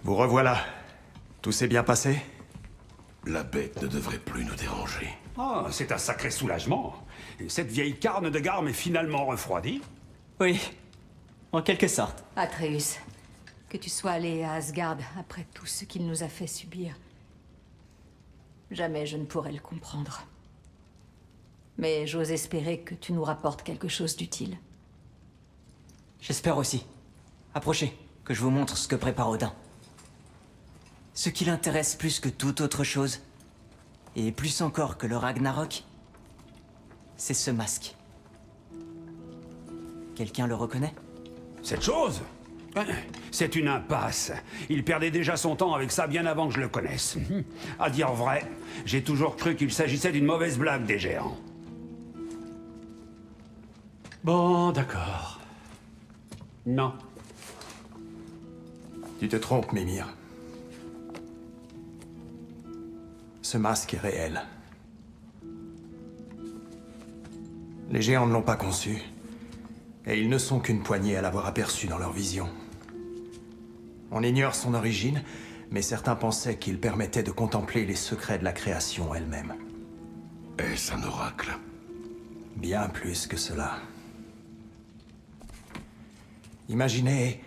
Vous revoilà. Tout s'est bien passé? La bête ne devrait plus nous déranger. Ah, c'est un sacré soulagement. Cette vieille carne de Garm est finalement refroidie. Oui, en quelque sorte. Atreus, que tu sois allé à Asgard après tout ce qu'il nous a fait subir, jamais je ne pourrais le comprendre. Mais j'ose espérer que tu nous rapportes quelque chose d'utile. J'espère aussi. Approchez, que je vous montre ce que prépare Odin. Ce qui l'intéresse plus que toute autre chose, et plus encore que le Ragnarok, c'est ce masque. Quelqu'un le reconnaît? Cette chose? C'est une impasse. Il perdait déjà son temps avec ça bien avant que je le connaisse. À dire vrai, j'ai toujours cru qu'il s'agissait d'une mauvaise blague des géants. Bon, d'accord. Non. Tu te trompes, Mimir. Ce masque est réel. Les géants ne l'ont pas conçu. Et ils ne sont qu'une poignée à l'avoir aperçu dans leur vision. On ignore son origine, mais certains pensaient qu'il permettait de contempler les secrets de la création elle-même. Est-ce un oracle? Bien plus que cela. Imaginez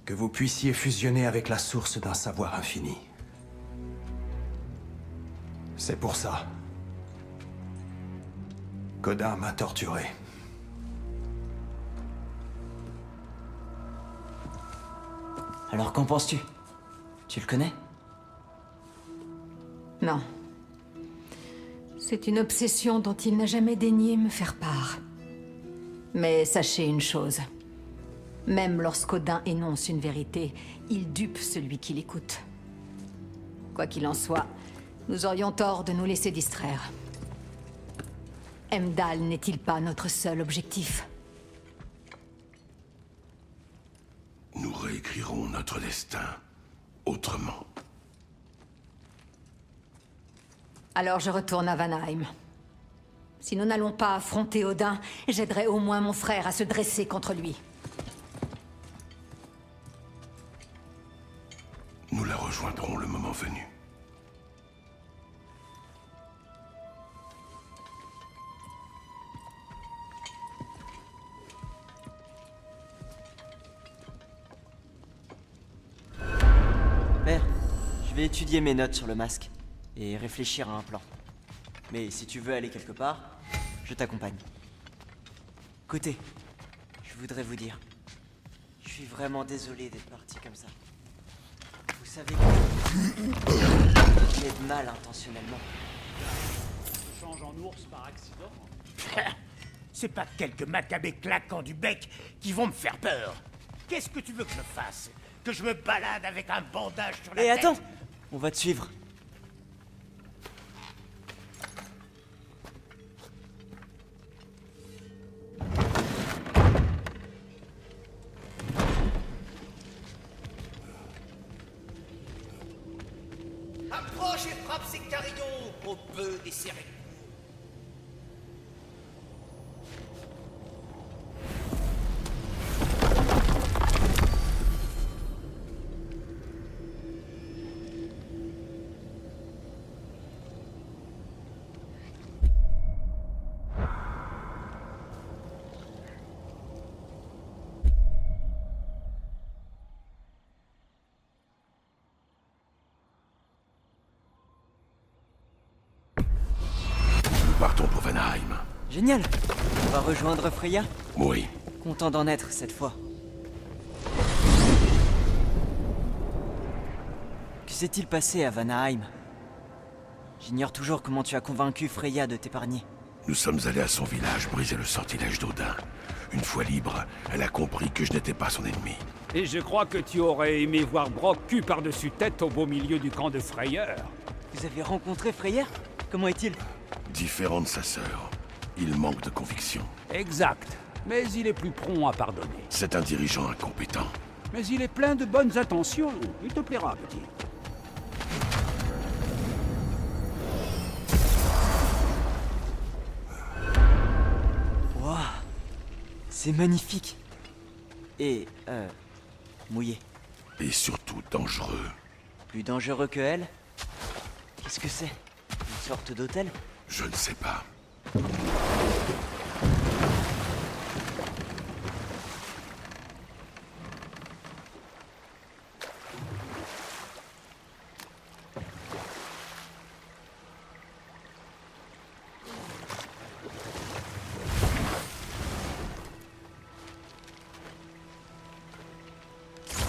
que vous puissiez fusionner avec la source d'un savoir infini. C'est pour ça qu'Odin m'a torturé. Alors qu'en penses-tu? Tu le connais? Non. C'est une obsession dont il n'a jamais daigné me faire part. Mais sachez une chose. Même lorsqu'Odin énonce une vérité, il dupe celui qui l'écoute. Quoi qu'il en soit, nous aurions tort de nous laisser distraire. Heimdall n'est-il pas notre seul objectif? Nous réécrirons notre destin autrement. Alors je retourne à Vanheim. Si nous n'allons pas affronter Odin, j'aiderai au moins mon frère à se dresser contre lui. Nous la rejoindrons le moment venu. Père, je vais étudier mes notes sur le masque et réfléchir à un plan. Mais si tu veux aller quelque part, je t'accompagne. Écoutez, je voudrais vous dire, je suis vraiment désolé d'être parti comme ça. Vous savez que je l'aide mal intentionnellement. Change en ours par accident? C'est pas quelques macabées claquants du bec qui vont me faire peur. Qu'est-ce que tu veux que je fasse? Que je me balade avec un bandage sur la Et tête? attends, on va te suivre. Approche et frappe ces carillons au peu des serrés. Nous partons pour Vanheim. Génial. On va rejoindre Freya. Oui. Content d'en être cette fois. Que s'est-il passé à Vanaheim? J'ignore toujours comment tu as convaincu Freya de t'épargner. Nous sommes allés à son village briser le sortilège d'Odin. Une fois libre, elle a compris que je n'étais pas son ennemi. Et je crois que tu aurais aimé voir Brock cul par-dessus tête au beau milieu du camp de Freyr. Vous avez rencontré Freyr? Comment est-il? Différent de sa sœur, il manque de conviction. Exact. Mais il est plus prompt à pardonner. C'est un dirigeant incompétent. Mais il est plein de bonnes intentions. Il te plaira, petit. Waouh! C'est magnifique. Et, mouillé. Et surtout surtout dangereux. Plus dangereux que elle? Qu'est-ce que c'est? Une sorte d'hôtel? Je ne sais pas.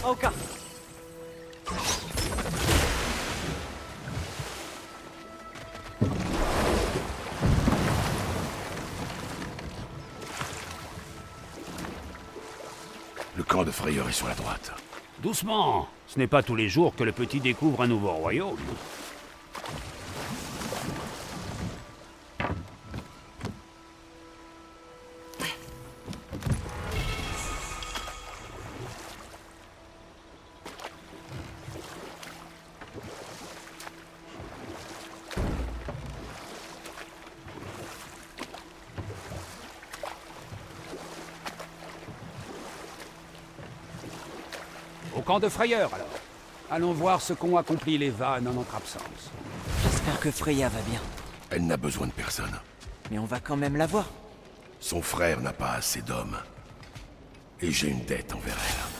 Oka! Le camp de frayeur est sur la droite. Doucement. Ce n'est pas tous les jours que le petit découvre un nouveau royaume. Au camp de frayeur, alors. Allons voir ce qu'ont accompli les vannes en notre absence. J'espère que Freya va bien. Elle n'a besoin de personne. Mais on va quand même la voir. Son frère n'a pas assez d'hommes. Et j'ai une dette envers elle.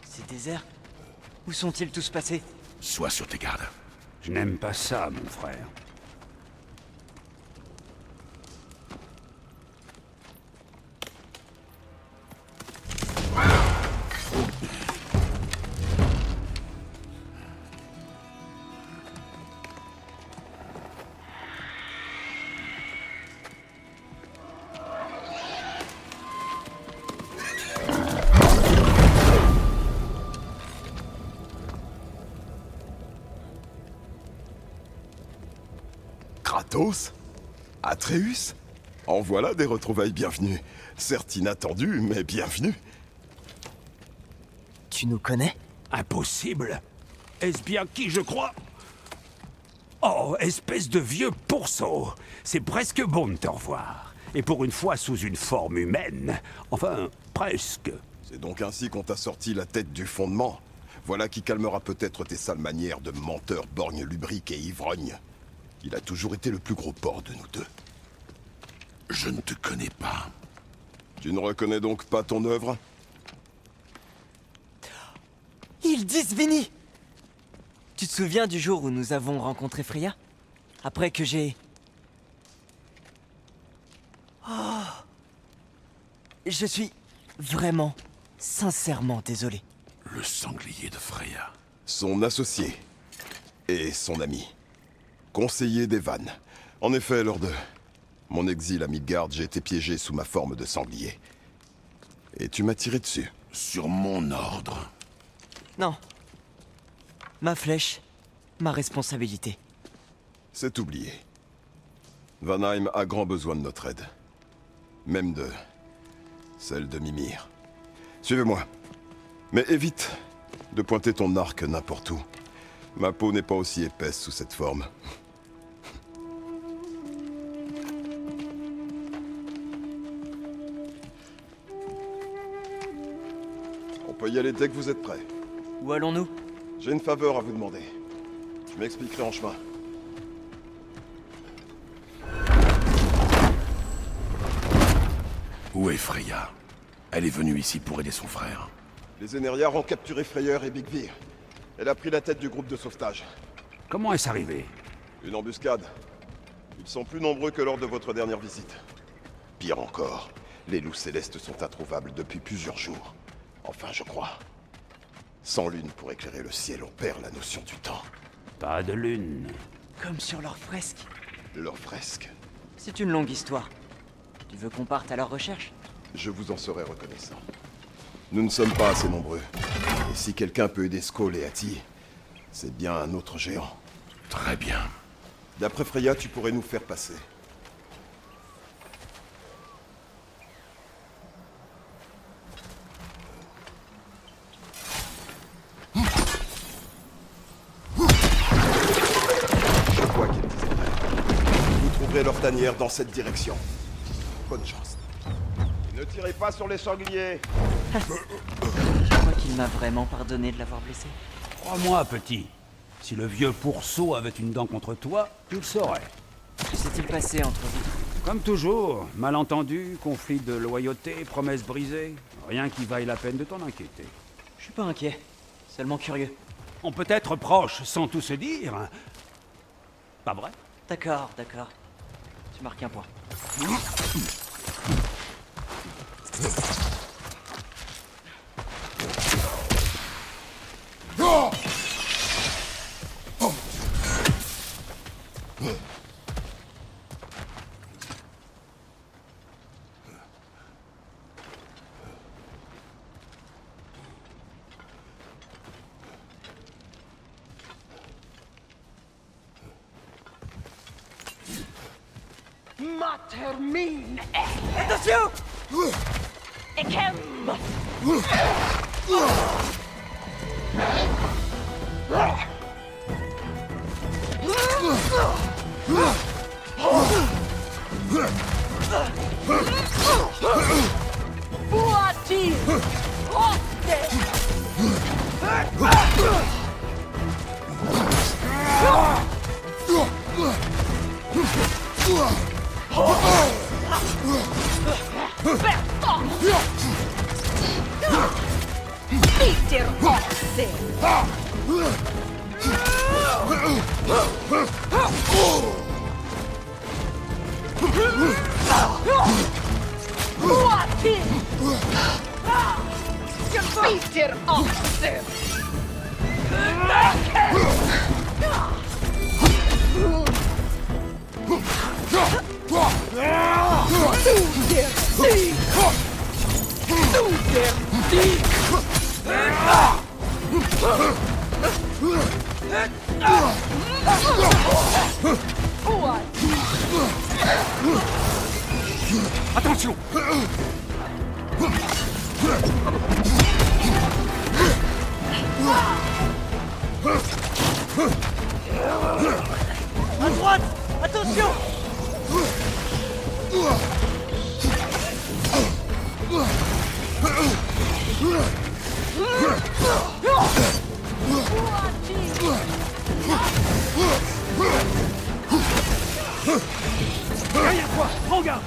C'est désert. Où sont-ils tous passés? Sois sur tes gardes. Je n'aime pas ça, mon frère. Kratos? Atreus? En voilà des retrouvailles bienvenues. Certes inattendues, mais bienvenues. Tu nous connais? Impossible. Est-ce bien qui je crois? Oh, espèce de vieux pourceau. C'est presque bon de te revoir. Et pour une fois sous une forme humaine. Enfin, presque. C'est donc ainsi qu'on t'a sorti la tête du fondement. Voilà qui calmera peut-être tes sales manières de menteur, borgne, lubrique et ivrogne. Il a toujours été le plus gros porc de nous deux. Je ne te connais pas. Tu ne reconnais donc pas ton œuvre? Ils disent Vinny! Tu te souviens du jour où nous avons rencontré Freya? Après que j'ai... Oh! Je suis vraiment, sincèrement désolé. Le sanglier de Freya. Son associé. Et son ami. Conseiller des vannes. En effet, lors de mon exil à Midgard, j'ai été piégé sous ma forme de sanglier. Et tu m'as tiré dessus. Sur mon ordre. Non. Ma flèche, ma responsabilité. C'est oublié. Vanheim a grand besoin de notre aide. Même de... celle de Mimir. Suivez-moi. Mais évite de pointer ton arc n'importe où. Ma peau n'est pas aussi épaisse sous cette forme. On peut y aller dès que vous êtes prêts. Où allons-nous? J'ai une faveur à vous demander. Je m'expliquerai en chemin. Où est Freya? Elle est venue ici pour aider son frère. Les Énériards ont capturé Freyr et Bigvir. Elle a pris la tête du groupe de sauvetage. Comment est-ce arrivé? Une embuscade. Ils sont plus nombreux que lors de votre dernière visite. Pire encore, les loups célestes sont introuvables depuis plusieurs jours. Enfin, je crois. Sans lune pour éclairer le ciel, on perd la notion du temps. Pas de lune. Comme sur leur fresque. Leur fresque. C'est une longue histoire. Tu veux qu'on parte à leur recherche? Je vous en serai reconnaissant. Nous ne sommes pas assez nombreux. Et si quelqu'un peut aider Skoll et Hati, c'est bien un autre géant. Très bien. D'après Freya, tu pourrais nous faire passer. Je vois qu'ils disent vrai. Vous trouverez leur tanière dans cette direction. Bonne chance. Ne tirez pas sur les sangliers. Je crois qu'il m'a vraiment pardonné de l'avoir blessé. Crois-moi, petit. Si le vieux pourceau avait une dent contre toi, tu le saurais. Que s'est-il passé entre vous? Comme toujours, malentendus, conflits de loyauté, promesses brisées. Rien qui vaille la peine de t'en inquiéter. Je suis pas inquiet. Seulement curieux. On peut être proches sans tout se dire. Pas vrai? D'accord, d'accord. Tu marques un point. Matermine! Attention! Ekem! Buati! Otte! Peter Osse! Buati! Peter Osse! Attention! À droite! Attention! Derrière toi! Prends garde!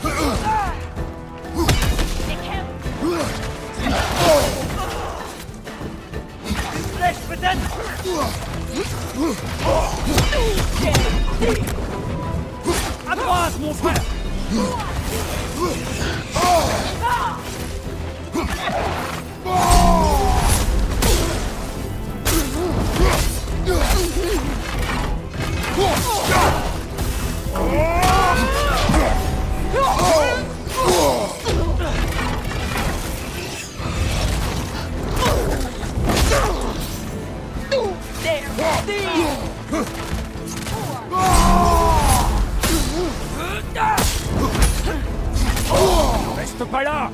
Flèche peut-être? À droite, mon frère! Reste pas là!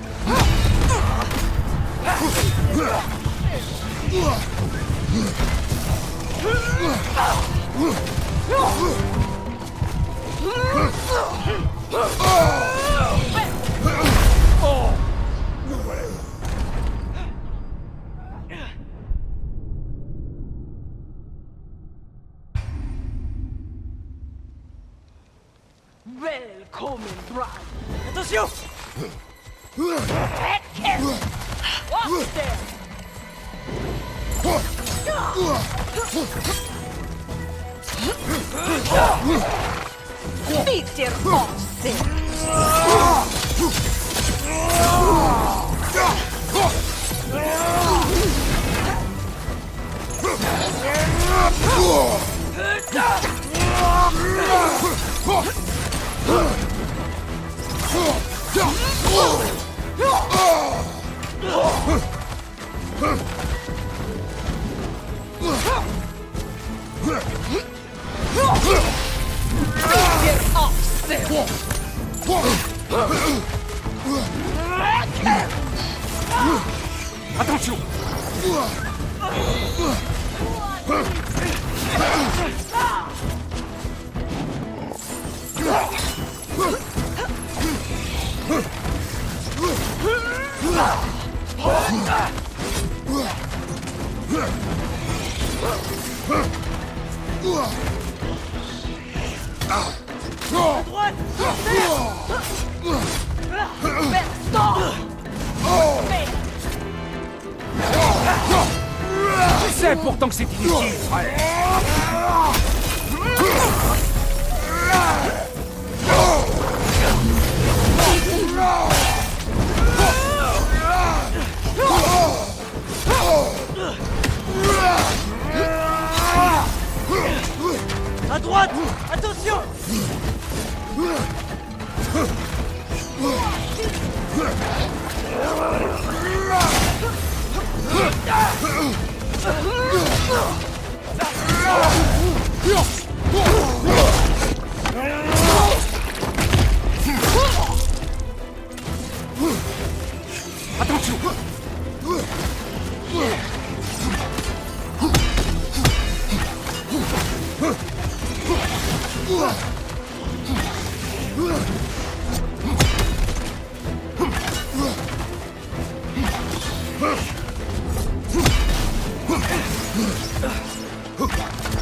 Välkommen, bride! Attention! Peter Osse! Peter Oxer! Attention! Tu sais pourtant que c'est inutile, frère! À droite! Attention! Attention!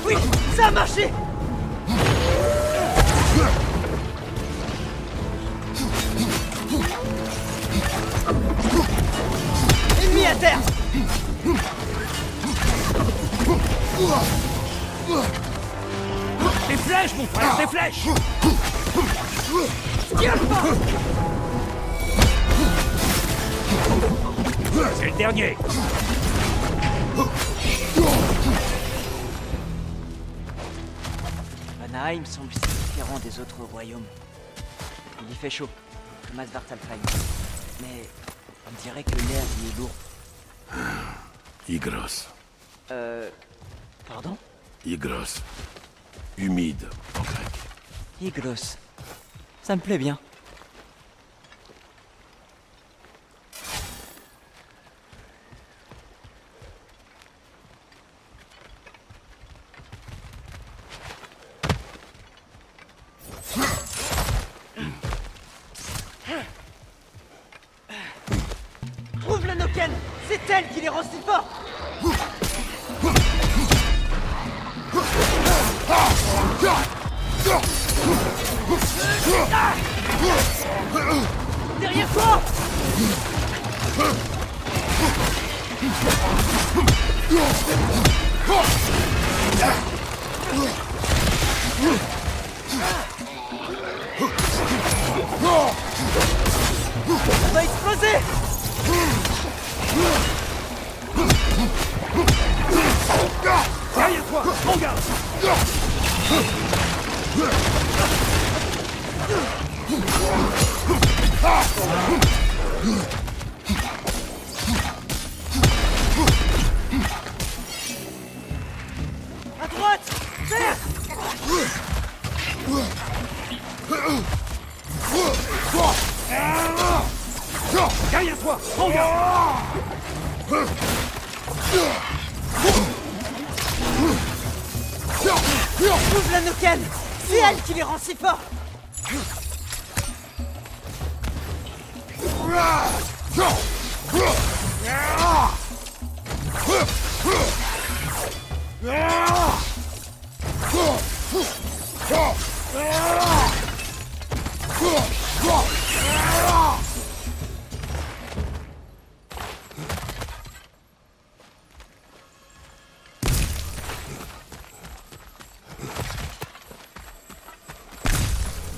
Oui! Ça a marché! Ennemi à terre! Des flèches, mon frère, des flèches! C'est le dernier! Vanaheim semble si différent des autres royaumes. Il y fait chaud, comme à Svartalfheim. Mais on dirait que l'air y est lourd. Igros. Pardon? Igros. Humide, en grec. Iglos. Ça me plaît bien. Trouve le Noken! C'est elle qui les rend si forts! Derrière toi! Ça va exploser! Derrière toi! Regarde! À droite! Terre! Derrière toi! Regarde! Trouve la Noken! C'est elle qui les rend si forts!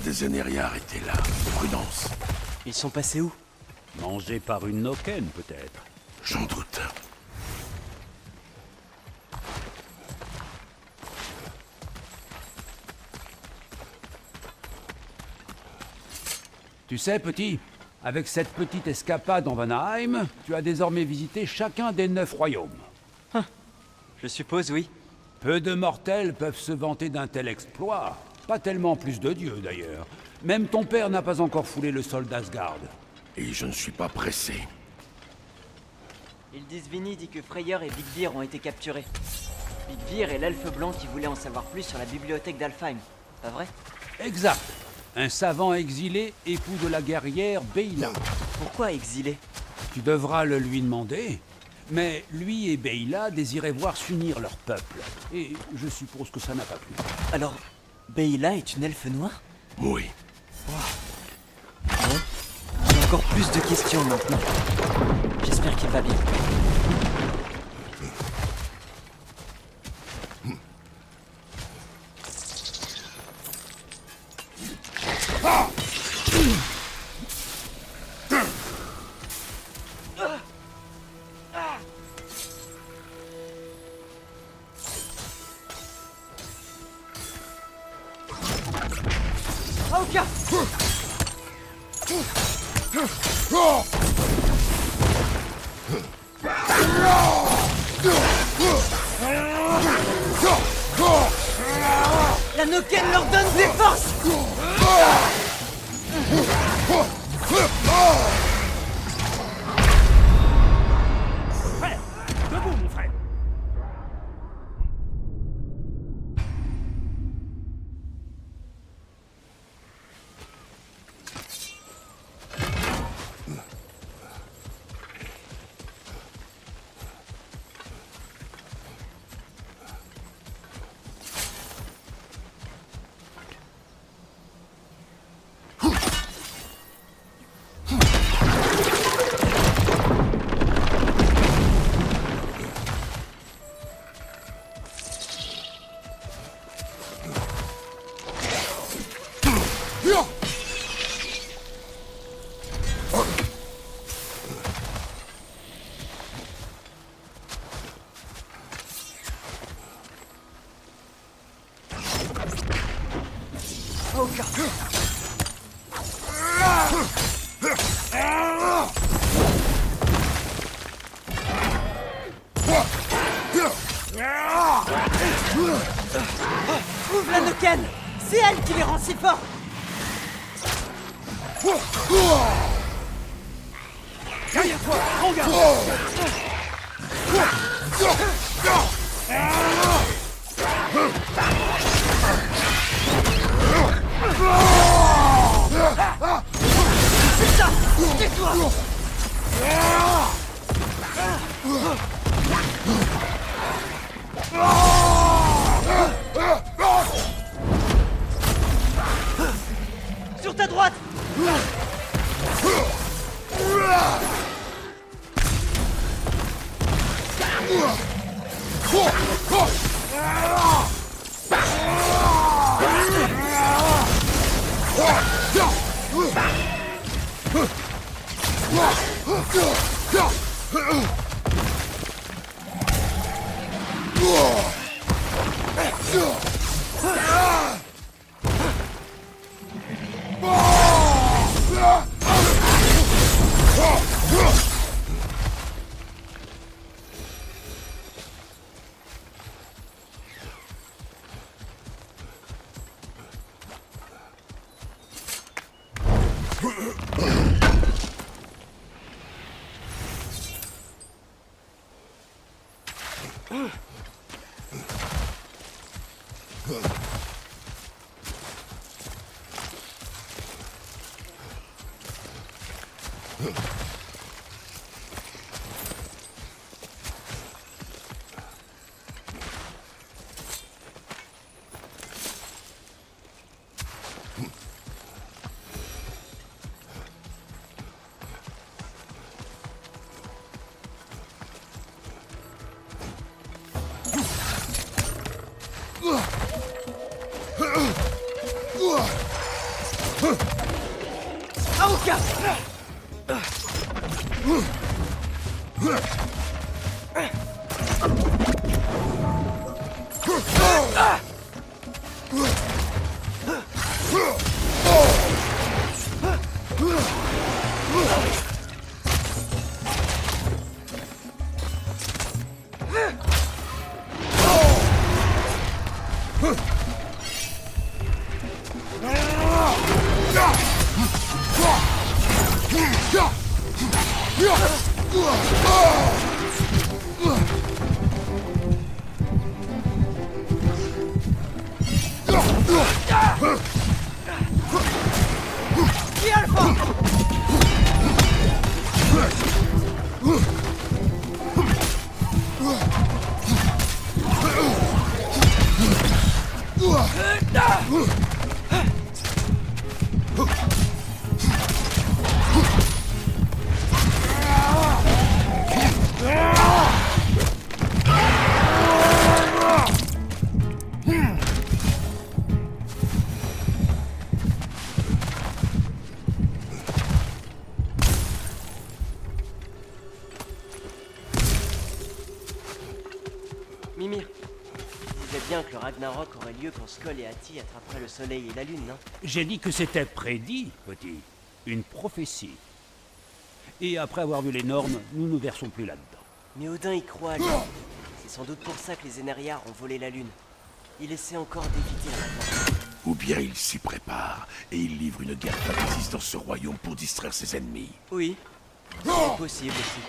Des Énériards étaient là. Prudence. Ils sont passés où? Mangé par une Noken, peut-être. J'en doute. Tu sais, petit, avec cette petite escapade en Vanaheim, tu as désormais visité chacun des 9 royaumes. Je suppose, oui. Peu de mortels peuvent se vanter d'un tel exploit. Pas tellement plus de dieux, d'ailleurs. Même ton père n'a pas encore foulé le sol d'Asgard. Et je ne suis pas pressé. Hildisvini dit que Freyr et Vigvir ont été capturés. Vigvir est l'elfe blanc qui voulait en savoir plus sur la bibliothèque d'Alfheim. Pas vrai? Exact. Un savant exilé, époux de la guerrière Beyla. Pourquoi exilé? Tu devras le lui demander. Mais lui et Beyla désiraient voir s'unir leur peuple. Et je suppose que ça n'a pas plu. Alors, Beyla est une elfe noire? Oui. J'ai encore plus de questions maintenant. J'espère qu'il va bien. Aoka! La Noken leur donne des forces! Frère, debout, mon frère. Aoka! Trouve la Noken! C'est elle qui les rend si forts! Derrière toi, regarde. C'est ça! Tais-toi! Sur ta droite! Aoka! Mimir, tu disais bien que le Ragnarok aurait lieu quand Skoll et Hati attraperaient le soleil et la lune, non? J'ai dit que c'était prédit, petit. Une prophétie. Et après avoir vu les normes, nous ne versons plus là-dedans. Mais Odin y croit, lui. C'est sans doute pour ça que les Énériards ont volé la lune. Il essaie encore d'éviter le Ragnarok. Ou bien il s'y prépare et il livre une guerre fratricide dans ce royaume pour distraire ses ennemis. Oui, c'est possible aussi.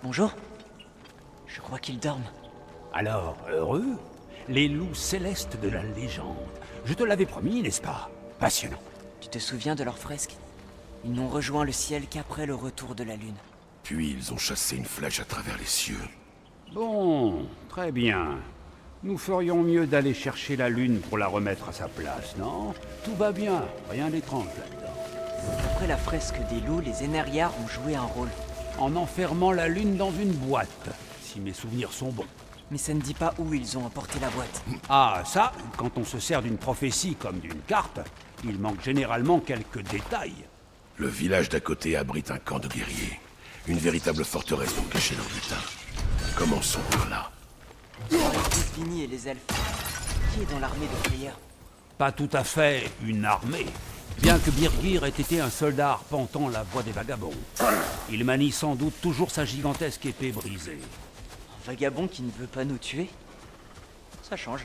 Bonjour. Je crois qu'ils dorment. Alors, heureux? Les loups célestes de la légende. Je te l'avais promis, n'est-ce pas? Passionnant. Tu te souviens de leurs fresques? Ils n'ont rejoint le ciel qu'après le retour de la lune. Puis ils ont chassé une flèche à travers les cieux. Bon, très bien. Nous ferions mieux d'aller chercher la lune pour la remettre à sa place, non? Tout va bien, rien d'étrange là-dedans. Après la fresque des loups, les Énériards ont joué un rôle. En enfermant la lune dans une boîte, si mes souvenirs sont bons. Mais ça ne dit pas où ils ont emporté la boîte. Ah, ça, quand on se sert d'une prophétie comme d'une carte, il manque généralement quelques détails. Le village d'à côté abrite un camp de guerriers. Une véritable forteresse pour cacher leur butin. Commençons par là. Les Vini et les elfes. Qui est dans l'armée de Freyr? Pas tout à fait une armée. Bien que Birgir ait été un soldat arpentant la voie des vagabonds, il manie sans doute toujours sa gigantesque épée brisée. Un vagabond qui ne veut pas nous tuer? Ça change.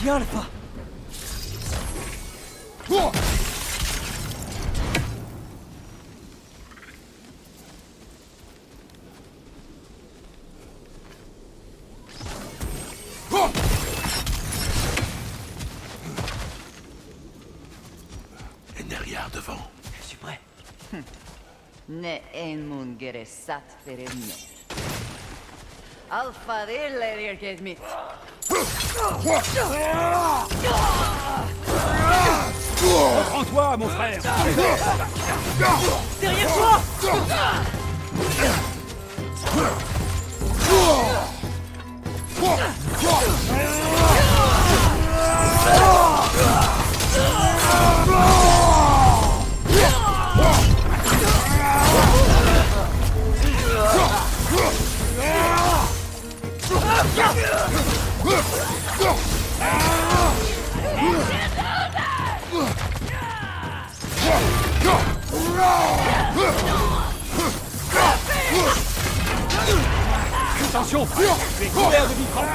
Tiens, Alpha. Et derrière, devant. Je suis prêt. Ne en mun geresat perenne. Alpha diller get mit. Prends-toi, mon frère. Derrière toi. Attention, frère. Tu es couvert de microbes.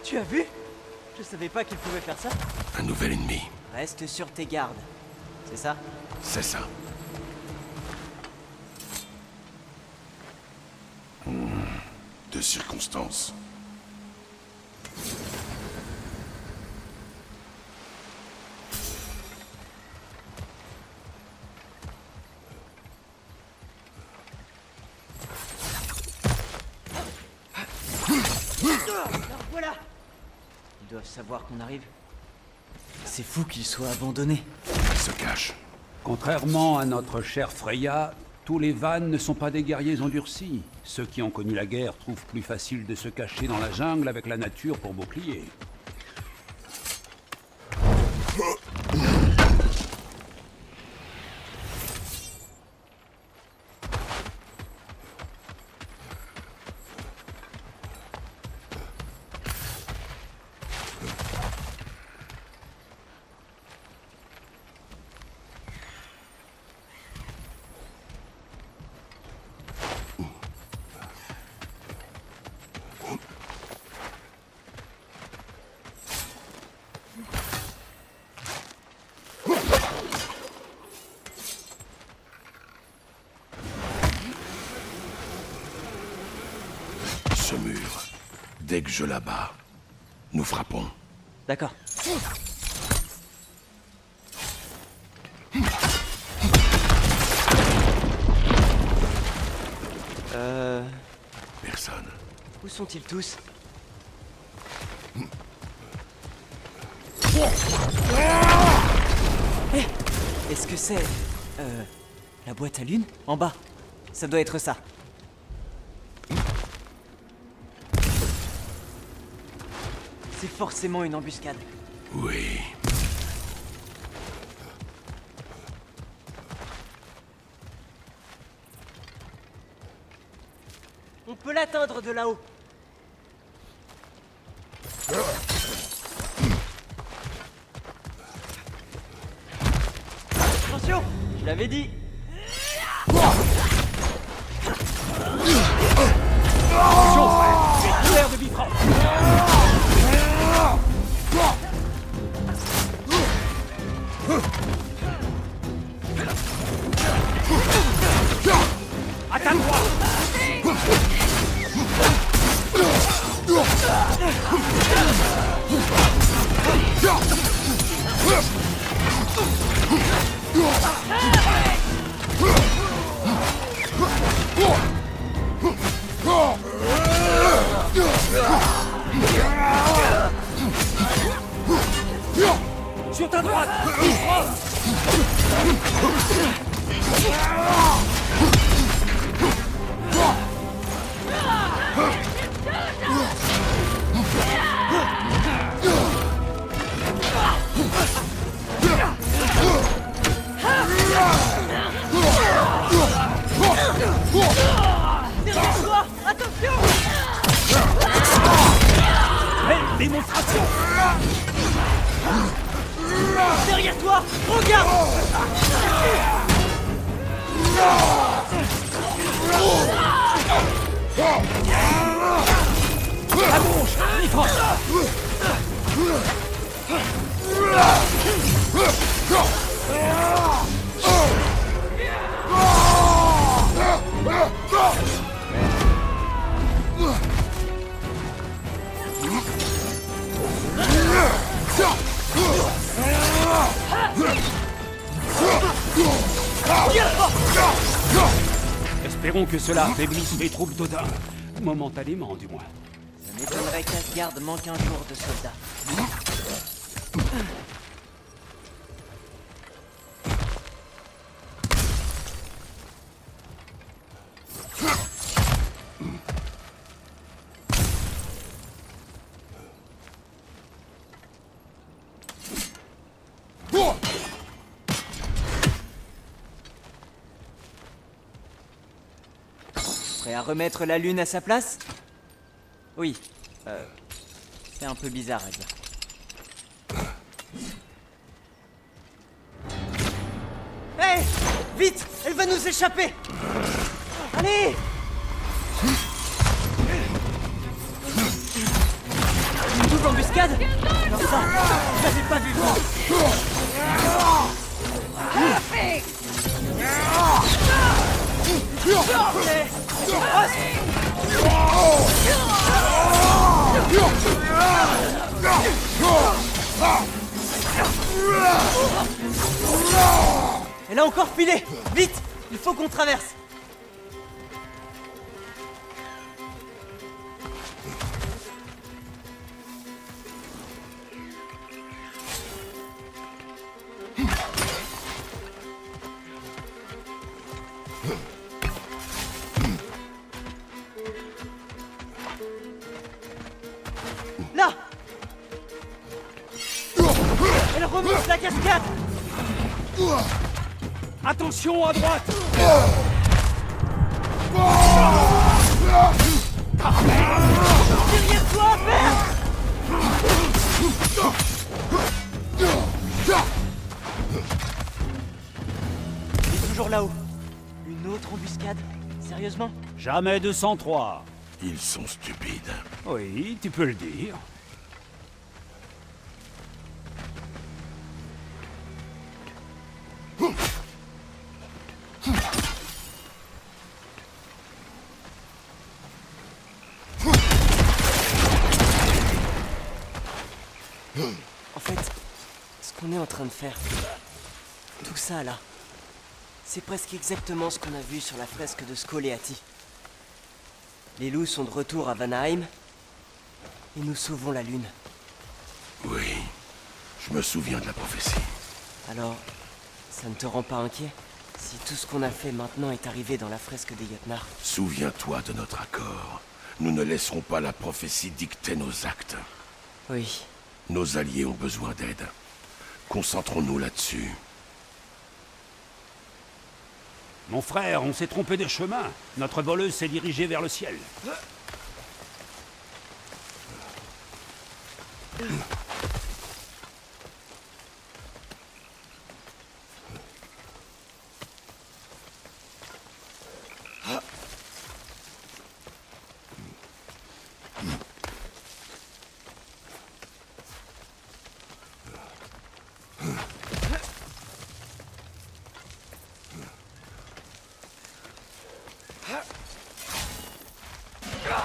Tu as vu? Je savais pas qu'il pouvait faire ça. Un nouvel ennemi. Reste sur tes gardes. C'est ça? C'est ça. De circonstances. Voilà. Ils doivent savoir qu'on arrive. C'est fou qu'ils soient abandonnés. Il se cache. Contrairement à notre chère Freya, tous les Vannes ne sont pas des guerriers endurcis. Ceux qui ont connu la guerre trouvent plus facile de se cacher dans la jungle avec la nature pour bouclier. Ce mur. Dès que je l'abats, nous frappons. D'accord. Personne. Où sont-ils tous? Hé! Est-ce que c'est... la boîte à lune? En bas. Ça doit être ça. C'est forcément une embuscade. Oui. On peut l'atteindre de là-haut. Attention! Je l'avais dit! Attention, frère. Tu es couvert de microbes. Attends-toi. Derrière toi! Regarde! À gauche! Ifrost! Espérons que cela affaiblisse les troupes d'Odin. Momentanément, du moins. Ça m'étonnerait qu'Asgard manque un jour de soldats. Prêt à remettre la lune à sa place? Oui. C'est un peu bizarre à dire. Hé! Vite! Elle va nous échapper! Allez! Une double embuscade? Alors ça, j'avais pas vu venir. Elle a encore filé! Vite! Il faut qu'on traverse! Là! Elle remonte la cascade! Attention à droite! Derrière toi, merde! Il est toujours là-haut. Une autre embuscade? Sérieusement? Jamais 203. Ils sont stupides. Oui, tu peux le dire. En fait, ce qu'on est en train de faire, tout ça là, c'est presque exactement ce qu'on a vu sur la fresque de Skoleati. Les loups sont de retour à Vanaheim, et nous sauvons la lune. Oui, je me souviens de la prophétie. Alors, ça ne te rend pas inquiet si tout ce qu'on a fait maintenant est arrivé dans la fresque des Jotnar? Souviens-toi de notre accord. Nous ne laisserons pas la prophétie dicter nos actes. Oui. Nos alliés ont besoin d'aide. Concentrons-nous là-dessus. Mon frère, on s'est trompé de chemin. Notre voleuse s'est dirigée vers le ciel.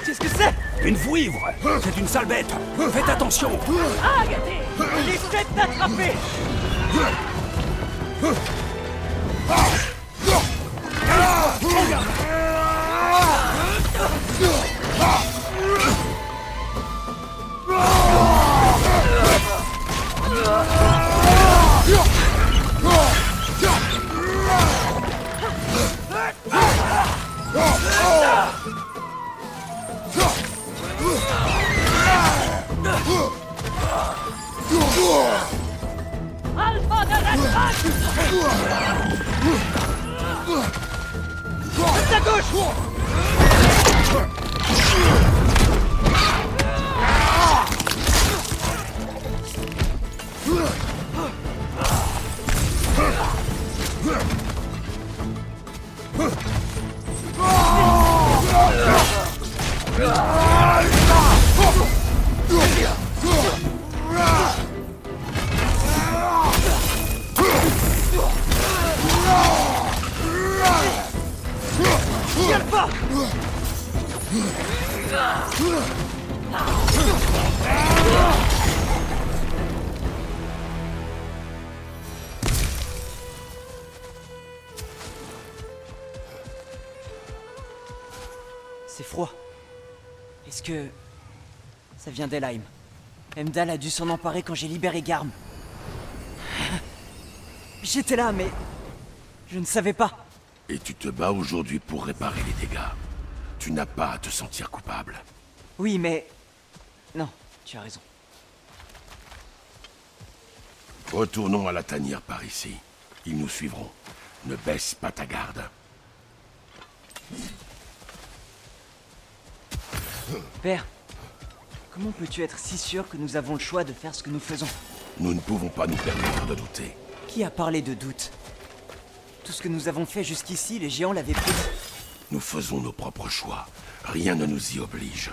Qu'est-ce que c'est? Une vouivre! C'est une sale bête! Faites attention! Il essaie de t'attraper! À gauche! Vas-y, Alpha! C'est froid. Est-ce que... ça vient d'Elheim? Heimdall a dû s'en emparer quand j'ai libéré Garm. J'étais là, mais... je ne savais pas. Et tu te bats aujourd'hui pour réparer les dégâts. Tu n'as pas à te sentir coupable. Oui, mais... non, tu as raison. Retournons à la tanière par ici. Ils nous suivront. Ne baisse pas ta garde. Père, comment peux-tu être si sûr que nous avons le choix de faire ce que nous faisons? Nous ne pouvons pas nous permettre de douter. Qui a parlé de doute? Tout ce que nous avons fait jusqu'ici, les géants l'avaient prédit. Nous faisons nos propres choix. Rien ne nous y oblige.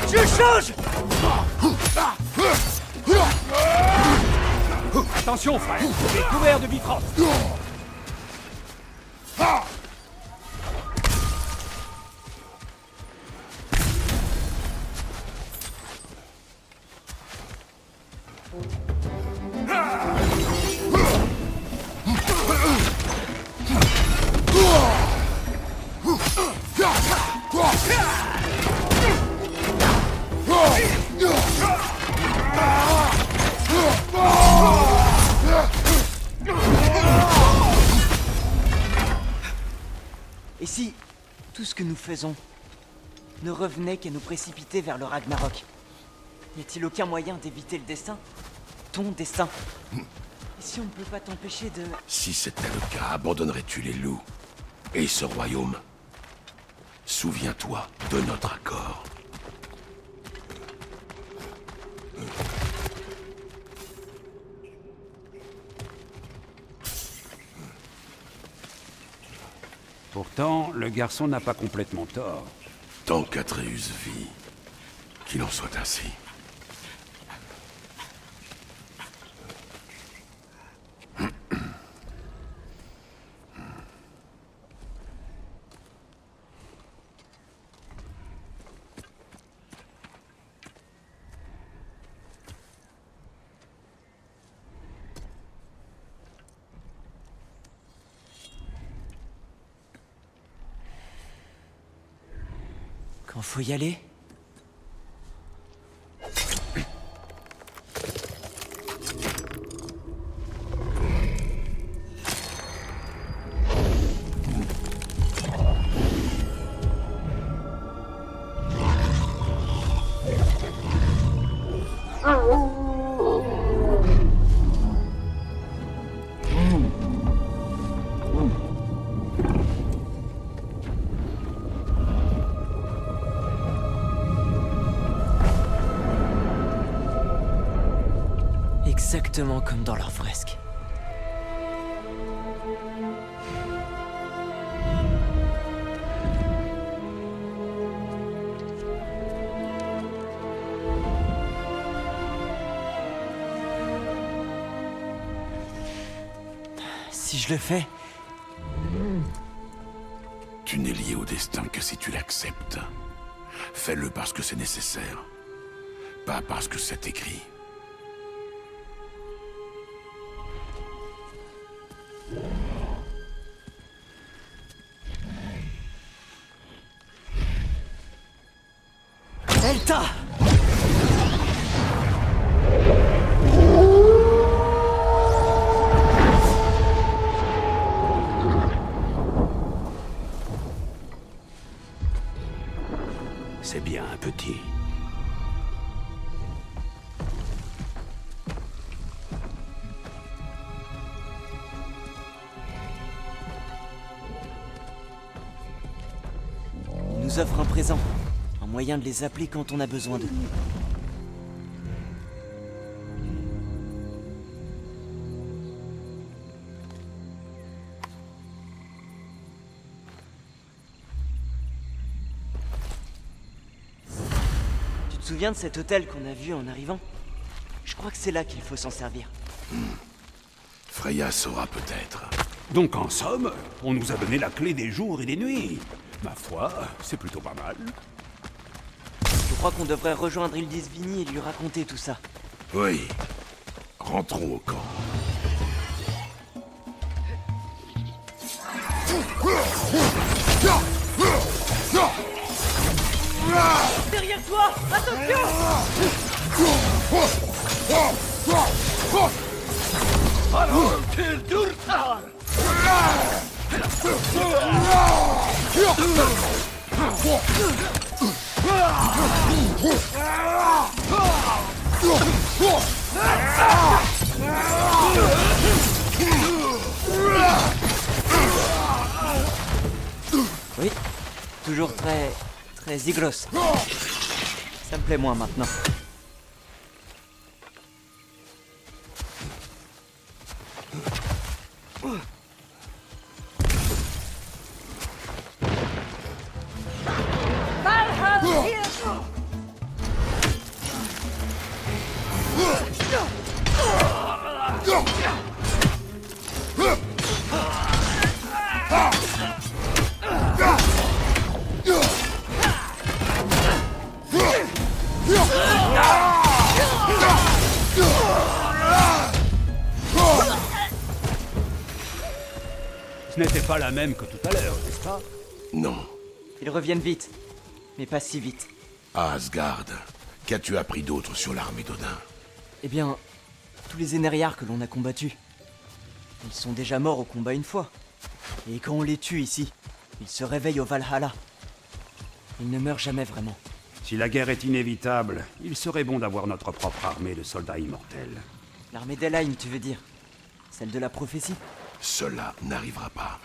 Je change! Attention, frère! Tu es couvert de bifrost! Et si tout ce que nous faisons ne revenait qu'à nous précipiter vers le Ragnarok? N'y a-t-il aucun moyen d'éviter le destin? Ton destin? Et si on ne peut pas t'empêcher de... Si c'était le cas, abandonnerais-tu les loups et ce royaume? Souviens-toi de notre accord. Pourtant, le garçon n'a pas complètement tort. Tant qu'Atreus vit, qu'il en soit ainsi. Quand faut y aller? Exactement comme dans leur fresque. Si je le fais... Tu n'es lié au destin que si tu l'acceptes. Fais-le parce que c'est nécessaire, pas parce que c'est écrit. Delta! C'est bien, petit. nous offrent un présent. Un moyen de les appeler quand on a besoin d'eux. Tu te souviens de cet hôtel qu'on a vu en arrivant? Je crois que c'est là qu'il faut s'en servir. Freya saura peut-être. Donc en somme, on nous a donné la clé des jours et des nuits. Ma foi, c'est plutôt pas mal. Je crois qu'on devrait rejoindre Hildisvini et lui raconter tout ça. Oui. Rentrons au camp. Derrière toi! Attention! Oui, toujours très Zyglos. Ça me plaît moins maintenant. Ce n'était pas la même que tout à l'heure, n'est-ce pas? Non. Ils reviennent vite, mais pas si vite. À Asgard, qu'as-tu appris d'autre sur l'armée d'Odin? Eh bien, tous les Énériards que l'on a combattus, ils sont déjà morts au combat une fois. Et quand on les tue ici, ils se réveillent au Valhalla. Ils ne meurent jamais vraiment. Si la guerre est inévitable, il serait bon d'avoir notre propre armée de soldats immortels. L'armée d'Helheim, tu veux dire? Celle de la prophétie? Cela n'arrivera pas.